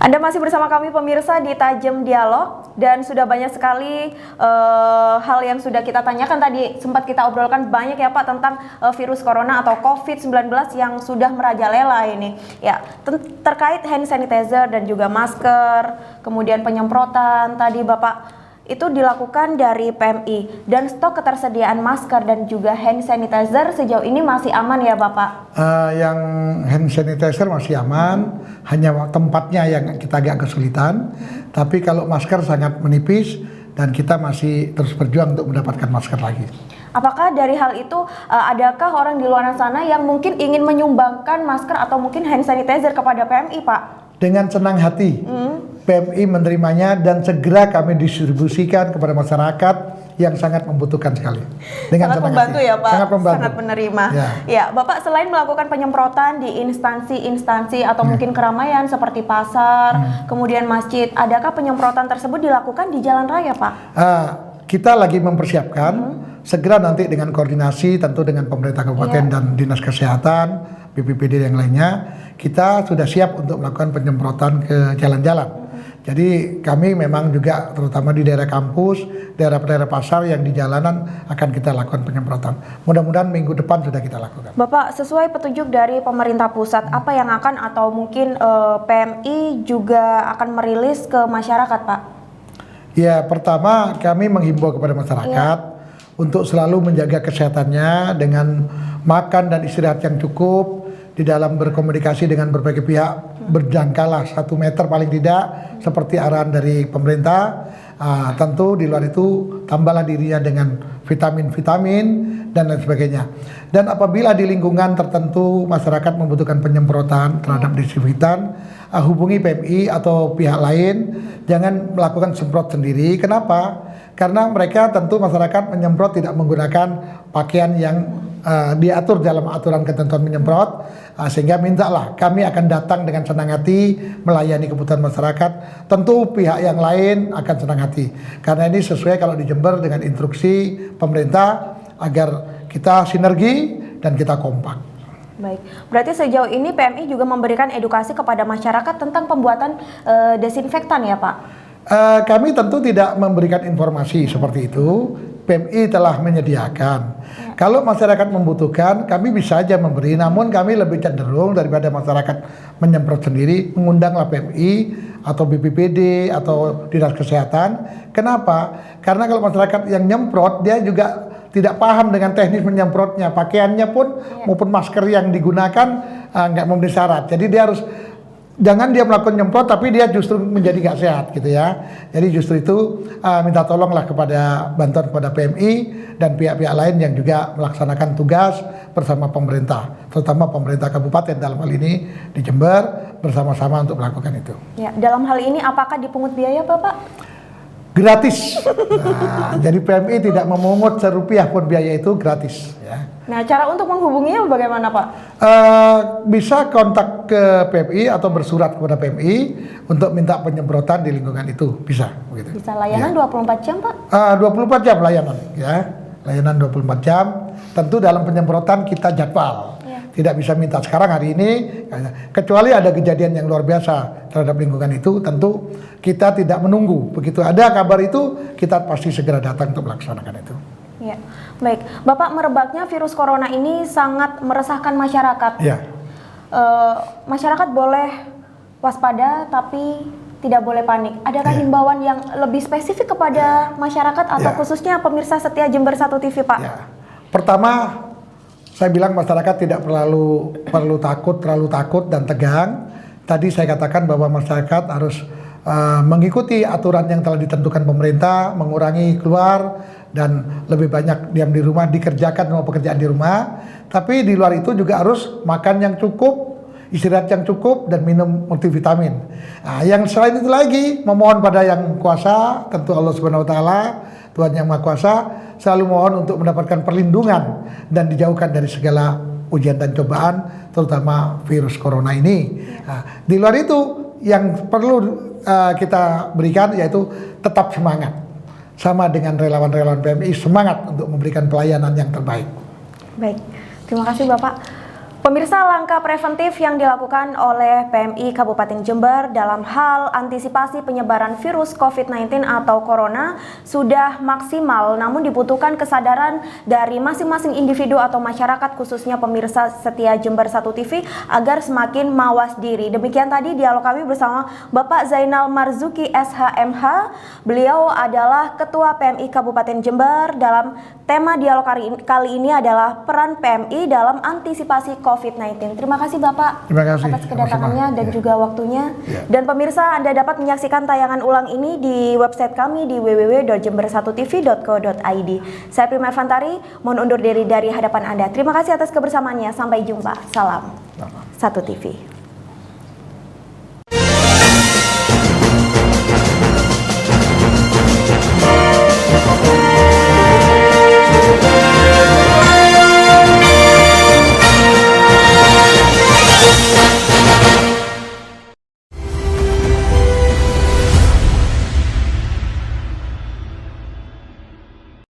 Anda masih bersama kami pemirsa di Tajam Dialog, dan sudah banyak sekali hal yang sudah kita tanyakan tadi, sempat kita obrolkan banyak ya Pak tentang virus corona atau COVID-19 yang sudah merajalela ini. Ya, terkait hand sanitizer dan juga masker, kemudian penyemprotan tadi Bapak, itu dilakukan dari PMI, dan stok ketersediaan masker dan juga hand sanitizer sejauh ini masih aman ya Bapak? Yang hand sanitizer masih aman, hanya tempatnya yang kita agak kesulitan. Tapi kalau masker sangat menipis dan kita masih terus berjuang untuk mendapatkan masker lagi. Apakah dari hal itu adakah orang di luar sana yang mungkin ingin menyumbangkan masker atau mungkin hand sanitizer kepada PMI Pak? Dengan senang hati PMI menerimanya dan segera kami distribusikan kepada masyarakat yang sangat membutuhkan sekali. Dengan sangat membantu hati. Ya Pak, sangat membantu. Sangat menerima. Ya, Bapak selain melakukan penyemprotan di instansi-instansi atau mungkin keramaian seperti pasar, kemudian masjid, adakah penyemprotan tersebut dilakukan di jalan raya Pak? Kita lagi mempersiapkan, segera nanti dengan koordinasi tentu dengan pemerintah kabupaten dan dinas kesehatan, BPBD yang lainnya, kita sudah siap untuk melakukan penyemprotan ke jalan-jalan. Jadi kami memang juga terutama di daerah kampus, daerah-daerah pasar yang di jalanan akan kita lakukan penyemprotan. Mudah-mudahan minggu depan sudah kita lakukan. Bapak, sesuai petunjuk dari pemerintah pusat, apa yang akan atau mungkin PMI juga akan merilis ke masyarakat Pak? Ya, pertama kami menghimbau kepada masyarakat untuk selalu menjaga kesehatannya dengan makan dan istirahat yang cukup, di dalam berkomunikasi dengan berbagai pihak, berjangkalah 1 meter paling tidak seperti arahan dari pemerintah. Tentu di luar itu tambahlah dirinya dengan vitamin-vitamin dan lain sebagainya. Dan apabila di lingkungan tertentu masyarakat membutuhkan penyemprotan terhadap disinfektan, hubungi PMI atau pihak lain, jangan melakukan semprot sendiri. Kenapa? Karena mereka tentu masyarakat menyemprot tidak menggunakan pakaian yang diatur dalam aturan ketentuan menyemprot, sehingga mintalah, kami akan datang dengan senang hati melayani kebutuhan masyarakat. Tentu pihak yang lain akan senang hati karena ini sesuai kalau di Jember dengan instruksi pemerintah agar kita sinergi dan kita kompak. Baik, berarti sejauh ini PMI juga memberikan edukasi kepada masyarakat tentang pembuatan desinfektan ya Pak? Kami tentu tidak memberikan informasi seperti itu. PMI telah menyediakan. Kalau masyarakat membutuhkan, kami bisa saja memberi. Namun kami lebih cenderung daripada masyarakat menyemprot sendiri, mengundanglah PMI atau BPBD atau dinas kesehatan. Kenapa? Karena kalau masyarakat yang nyemprot, dia juga tidak paham dengan teknis menyemprotnya. Pakaiannya pun maupun masker yang digunakan nggak memenuhi syarat. Jadi dia harus, jangan dia melakukan nyemprot tapi dia justru menjadi nggak sehat gitu ya. Jadi justru itu minta tolonglah kepada bantuan kepada PMI dan pihak-pihak lain yang juga melaksanakan tugas bersama pemerintah, terutama pemerintah kabupaten dalam hal ini di Jember, bersama-sama untuk melakukan itu. Ya, dalam hal ini apakah dipungut biaya Bapak? Gratis. Jadi PMI tidak memungut Rp1 pun, biaya itu gratis ya. Nah, cara untuk menghubunginya bagaimana Pak? Bisa kontak ke PMI atau bersurat kepada PMI untuk minta penyemprotan di lingkungan itu, bisa begitu. Bisa layanan 24 jam Pak? 24 jam layanan ya. Layanan 24 jam. Tentu dalam penyemprotan kita jadwal. Tidak bisa minta sekarang hari ini, kecuali ada kejadian yang luar biasa terhadap lingkungan itu, tentu kita tidak menunggu. Begitu ada kabar itu, kita pasti segera datang untuk melaksanakan itu. Ya, baik. Bapak, merebaknya virus corona ini sangat meresahkan masyarakat. Ya. Masyarakat boleh waspada, tapi tidak boleh panik. Adakah himbauan yang lebih spesifik kepada masyarakat atau khususnya pemirsa setia Jember 1 TV, Pak? Ya. Pertama, saya bilang masyarakat tidak terlalu takut dan tegang. Tadi saya katakan bahwa masyarakat harus mengikuti aturan yang telah ditentukan pemerintah, mengurangi keluar dan lebih banyak diam di rumah, dikerjakan semua pekerjaan di rumah. Tapi di luar itu juga harus makan yang cukup, istirahat yang cukup, dan minum multivitamin. Nah, yang selain itu lagi, memohon pada Yang Kuasa, tentu Allah Subhanahu Wa Taala, Tuhan Yang Maha Kuasa, selalu mohon untuk mendapatkan perlindungan dan dijauhkan dari segala ujian dan cobaan, terutama virus corona ini. Nah, di luar itu yang perlu kita berikan yaitu tetap semangat, sama dengan relawan-relawan PMI, semangat untuk memberikan pelayanan yang terbaik. Baik, terima kasih Bapak. Pemirsa, langkah preventif yang dilakukan oleh PMI Kabupaten Jember dalam hal antisipasi penyebaran virus COVID-19 atau corona sudah maksimal, namun dibutuhkan kesadaran dari masing-masing individu atau masyarakat, khususnya pemirsa setia Jember 1 TV, agar semakin mawas diri. Demikian tadi dialog kami bersama Bapak Zainal Marzuki SHMH. Beliau adalah Ketua PMI Kabupaten Jember. Dalam tema dialog kali ini adalah peran PMI dalam antisipasi COVID-19. Terima kasih Bapak atas kedatangannya dan juga waktunya. Dan pemirsa, Anda dapat menyaksikan tayangan ulang ini di website kami di www.jember1tv.co.id. Saya Prima Fantari, mohon undur diri dari hadapan Anda. Terima kasih atas kebersamaannya. Sampai jumpa. Salam 1 TV.